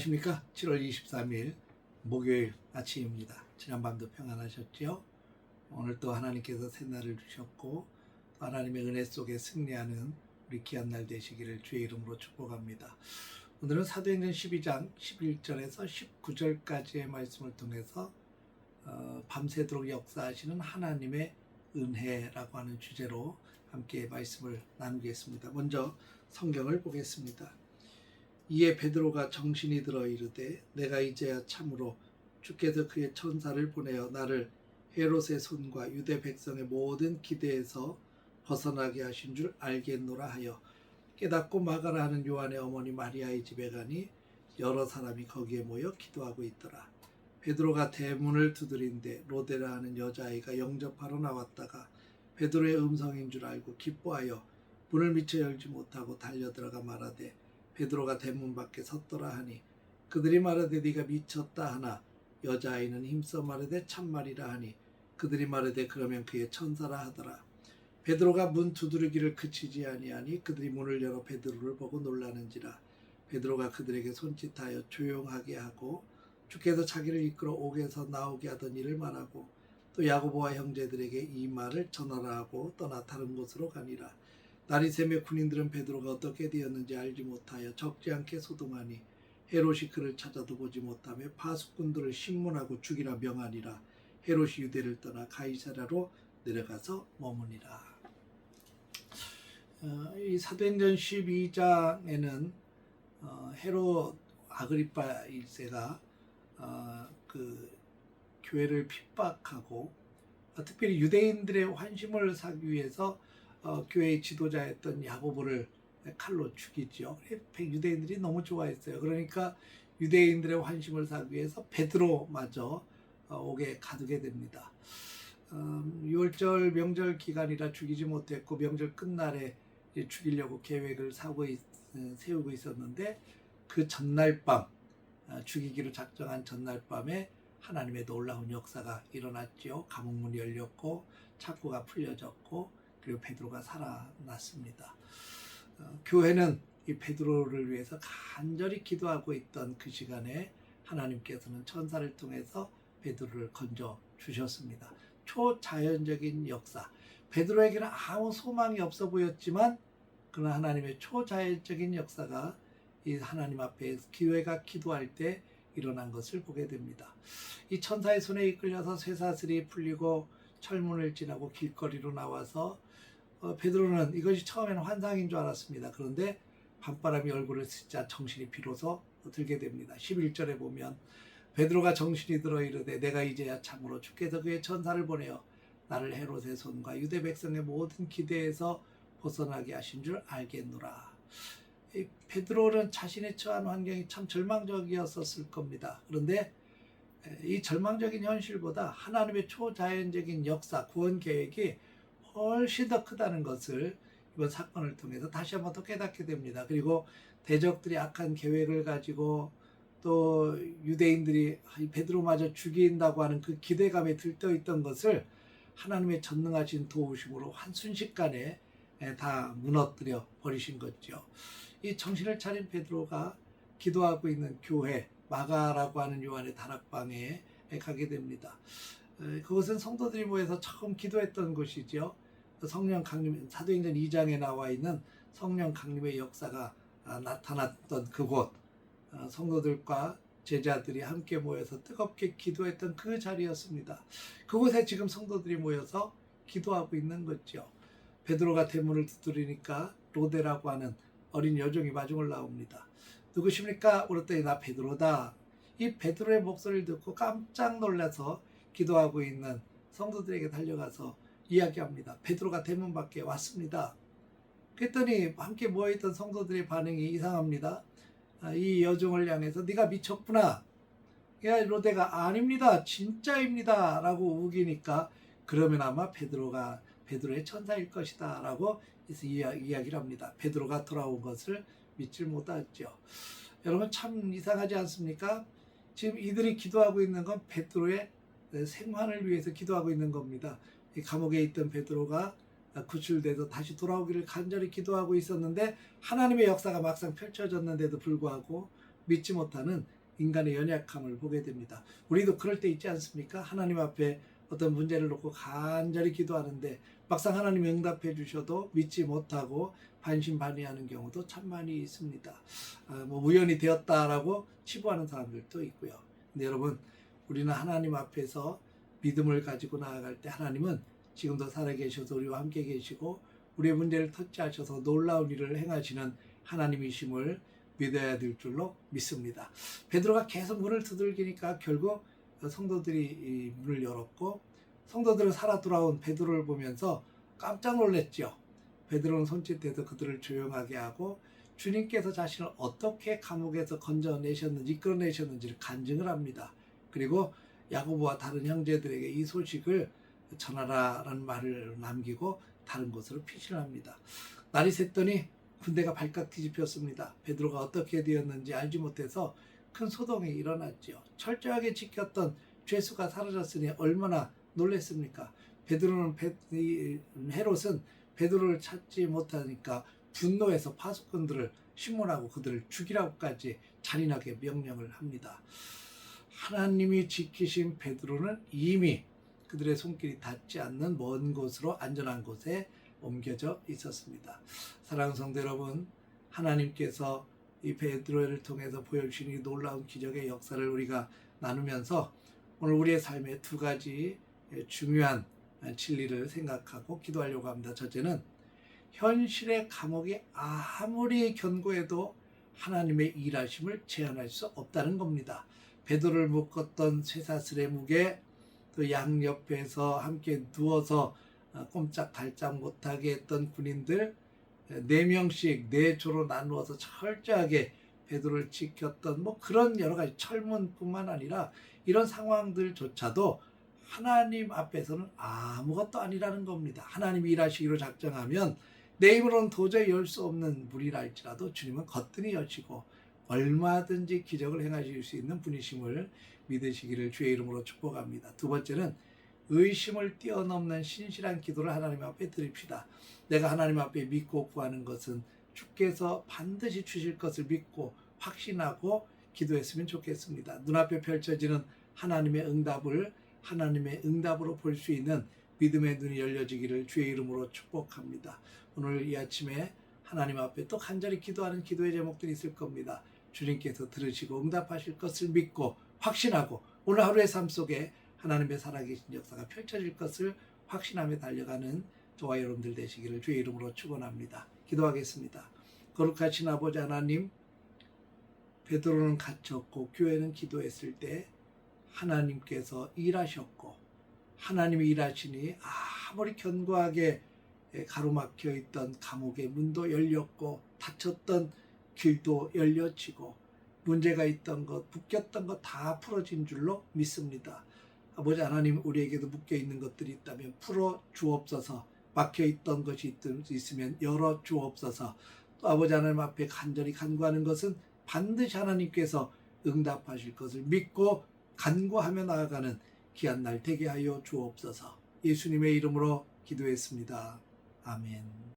안녕하십니까. 7월 23일 목요일 아침입니다. 지난밤도 평안하셨죠? 오늘 또 하나님께서 새날을 주셨고 또 하나님의 은혜 속에 승리하는 우리 귀한 날 되시기를 주의 이름으로 축복합니다. 오늘은 사도행전 12장 11절에서 19절까지의 말씀을 통해서 밤새도록 역사하시는 하나님의 은혜라고 하는 주제로 함께 말씀을 나누겠습니다. 먼저 성경을 보겠습니다. 이에 베드로가 정신이 들어 이르되 내가 이제야 참으로 주께서 그의 천사를 보내어 나를 헤롯의 손과 유대 백성의 모든 기대에서 벗어나게 하신 줄 알겠노라 하여 깨닫고 마가라 하는 요한의 어머니 마리아의 집에 가니 여러 사람이 거기에 모여 기도하고 있더라. 베드로가 대문을 두드린데 로데라 하는 여자아이가 영접하러 나왔다가 베드로의 음성인 줄 알고 기뻐하여 문을 미처 열지 못하고 달려들어가 말하되 베드로가 대문 밖에 섰더라 하니 그들이 말하되 네가 미쳤다 하나 여자아이는 힘써 말하되 참말이라 하니 그들이 말하되 그러면 그의 천사라 하더라. 베드로가 문 두드리기를 그치지 아니하니 그들이 문을 열어 베드로를 보고 놀라는지라. 베드로가 그들에게 손짓하여 조용하게 하고 주께서 자기를 이끌어 옥에서 나오게 하던 일을 말하고 또 야고보와 형제들에게 이 말을 전하라 하고 떠나 다른 곳으로 가니라. 날이 새며 군인들은 베드로가 어떻게 되었는지 알지 못하여 적지 않게 소동하니 헤롯이 그를 찾아도 보지 못하며 파수꾼들을 신문하고 죽이라 명하니라. 헤롯이 유대를 떠나 가이사랴로 내려가서 머무니라. 이 사도행전 12장에는 헤롯 아그리파 1세가 그 교회를 핍박하고 특별히 유대인들의 환심을 사기 위해서 교회의 지도자였던 야고보를 칼로 죽이죠. 유대인들이 너무 좋아했어요. 그러니까 유대인들의 환심을 사기 위해서 베드로마저 옥에 가두게 됩니다. 6월절 명절 기간이라 죽이지 못했고 명절 끝날에 죽이려고 계획을 세우고 있었는데 그 전날 밤 죽이기로 작정한 전날 밤에 하나님의 놀라운 역사가 일어났죠. 감옥문이 열렸고 창고가 풀려졌고 그리고 베드로가 살아났습니다. 교회는 이 베드로를 위해서 간절히 기도하고 있던 그 시간에 하나님께서는 천사를 통해서 베드로를 건져 주셨습니다. 초자연적인 역사. 베드로에게는 아무 소망이 없어 보였지만 그러나 하나님의 초자연적인 역사가 이 하나님 앞에 교회가 기도할 때 일어난 것을 보게 됩니다. 이 천사의 손에 이끌려서 쇠사슬이 풀리고 철문을 지나고 길거리로 나와서 베드로는 이것이 처음에는 환상인 줄 알았습니다. 그런데 밤바람이 얼굴을 스치자 정신이 비로소 들게 됩니다. 11절에 보면 베드로가 정신이 들어 이르되 내가 이제야 참으로 주께서 그의 천사를 보내어 나를 헤롯의 손과 유대 백성의 모든 기대에서 벗어나게 하신 줄 알겠노라. 베드로는 자신의 처한 환경이 참 절망적이었을 겁니다. 그런데 이 절망적인 현실보다 하나님의 초자연적인 역사, 구원 계획이 훨씬 더 크다는 것을 이번 사건을 통해서 다시 한번 더 깨닫게 됩니다. 그리고 대적들이 악한 계획을 가지고 또 유대인들이 베드로마저 죽인다고 하는 그 기대감에 들떠있던 것을 하나님의 전능하신 도우심으로 한순식간에 다 무너뜨려 버리신 거죠. 이 정신을 차린 베드로가 기도하고 있는 교회 마가라고 하는 요한의 다락방에 가게 됩니다. 그것은 성도들이 모여서 처음 기도했던 곳이죠. 성령 강림, 사도행전 2장에 나와 있는 성령 강림의 역사가 나타났던 그곳, 성도들과 제자들이 함께 모여서 뜨겁게 기도했던 그 자리였습니다. 그곳에 지금 성도들이 모여서 기도하고 있는 거죠. 베드로가 대문을 두드리니까 로데라고 하는 어린 여종이 마중을 나옵니다. 누구십니까? 물었더니 나 베드로다. 이 베드로의 목소리를 듣고 깜짝 놀라서 기도하고 있는 성도들에게 달려가서 이야기합니다. 베드로가 대문 밖에 왔습니다. 그랬더니 함께 모여있던 성도들의 반응이 이상합니다. 이 여종을 향해서 네가 미쳤구나. 야 로데가 아닙니다. 진짜입니다. 라고 우기니까 그러면 아마 베드로의 천사일 것이다. 라고 이야기를 합니다. 베드로가 돌아온 것을 믿질 못하죠. 여러분 참 이상하지 않습니까? 지금 이들이 기도하고 있는 건 베드로의 생환을 위해서 기도하고 있는 겁니다. 이 감옥에 있던 베드로가 구출돼서 다시 돌아오기를 간절히 기도하고 있었는데 하나님의 역사가 막상 펼쳐졌는데도 불구하고 믿지 못하는 인간의 연약함을 보게 됩니다. 우리도 그럴 때 있지 않습니까? 하나님 앞에 어떤 문제를 놓고 간절히 기도하는데 막상 하나님이 응답해 주셔도 믿지 못하고 반신반의하는 경우도 참 많이 있습니다. 뭐 우연히 되었다라고 치부하는 사람들도 있고요. 근데 여러분, 우리는 하나님 앞에서 믿음을 가지고 나아갈 때 하나님은 지금도 살아계셔서 우리와 함께 계시고 우리의 문제를 터치하셔서 놀라운 일을 행하시는 하나님이심을 믿어야 될 줄로 믿습니다. 베드로가 계속 문을 두들기니까 결국 성도들이 문을 열었고 성도들은 살아 돌아온 베드로를 보면서 깜짝 놀랐죠. 베드로는 손짓해서 그들을 조용하게 하고 주님께서 자신을 어떻게 감옥에서 건져내셨는지 이끌어내셨는지를 간증을 합니다. 그리고 야고보와 다른 형제들에게 이 소식을 전하라라는 말을 남기고 다른 곳으로 피신을 합니다. 날이 샜더니 군대가 발칵 뒤집혔습니다. 베드로가 어떻게 되었는지 알지 못해서 큰 소동이 일어났죠. 철저하게 지켰던 죄수가 사라졌으니 얼마나 놀랐습니까? 헤롯은 베드로를 찾지 못하니까 분노해서 파수꾼들을 신문하고 그들을 죽이라고까지 잔인하게 명령을 합니다. 하나님이 지키신 베드로는 이미 그들의 손길이 닿지 않는 먼 곳으로 안전한 곳에 옮겨져 있었습니다. 사랑하는 성도 여러분, 하나님께서 이 베드로를 통해서 보여주신 이 놀라운 기적의 역사를 우리가 나누면서 오늘 우리의 삶에 두 가지 중요한 진리를 생각하고 기도하려고 합니다. 첫째는 현실의 감옥이 아무리 견고해도 하나님의 일하심을 제한할 수 없다는 겁니다. 베드로를 묶었던 쇠사슬의 무게, 또 양옆에서 함께 누워서 꼼짝달짝 못하게 했던 군인들 4명씩 4조로 나누어서 철저하게 베드로를 지켰던 뭐 그런 여러 가지 철문뿐만 아니라 이런 상황들조차도 하나님 앞에서는 아무것도 아니라는 겁니다. 하나님이 일하시기로 작정하면 내 힘으로는 도저히 열 수 없는 물이라 할지라도 주님은 거뜬히 여시고 얼마든지 기적을 행하실 수 있는 분이심을 믿으시기를 주의 이름으로 축복합니다. 두 번째는 의심을 뛰어넘는 신실한 기도를 하나님 앞에 드립시다. 내가 하나님 앞에 믿고 구하는 것은 주께서 반드시 주실 것을 믿고 확신하고 기도했으면 좋겠습니다. 눈앞에 펼쳐지는 하나님의 응답으로 볼 수 있는 믿음의 눈이 열려지기를 주의 이름으로 축복합니다. 오늘 이 아침에 하나님 앞에 또 간절히 기도하는 기도의 제목들이 있을 겁니다. 주님께서 들으시고 응답하실 것을 믿고 확신하고 오늘 하루의 삶 속에 하나님의 살아계신 역사가 펼쳐질 것을 확신하며 달려가는 저와 여러분들 되시기를 주의 이름으로 축원합니다. 기도하겠습니다. 거룩하신 아버지 하나님, 베드로는 갇혔고 교회는 기도했을 때 하나님께서 일하셨고 하나님이 일하시니 아무리 견고하게 가로막혀 있던 감옥의 문도 열렸고 닫혔던 길도 열려지고 문제가 있던 것, 묶였던 것 다 풀어진 줄로 믿습니다. 아버지 하나님, 우리에게도 묶여있는 것들이 있다면 풀어 주옵소서. 막혀있던 것이 있으면 열어 주옵소서. 또 아버지 하나님 앞에 간절히 간구하는 것은 반드시 하나님께서 응답하실 것을 믿고 간구하며 나아가는 귀한 날 되게 하여 주옵소서. 예수님의 이름으로 기도했습니다. 아멘.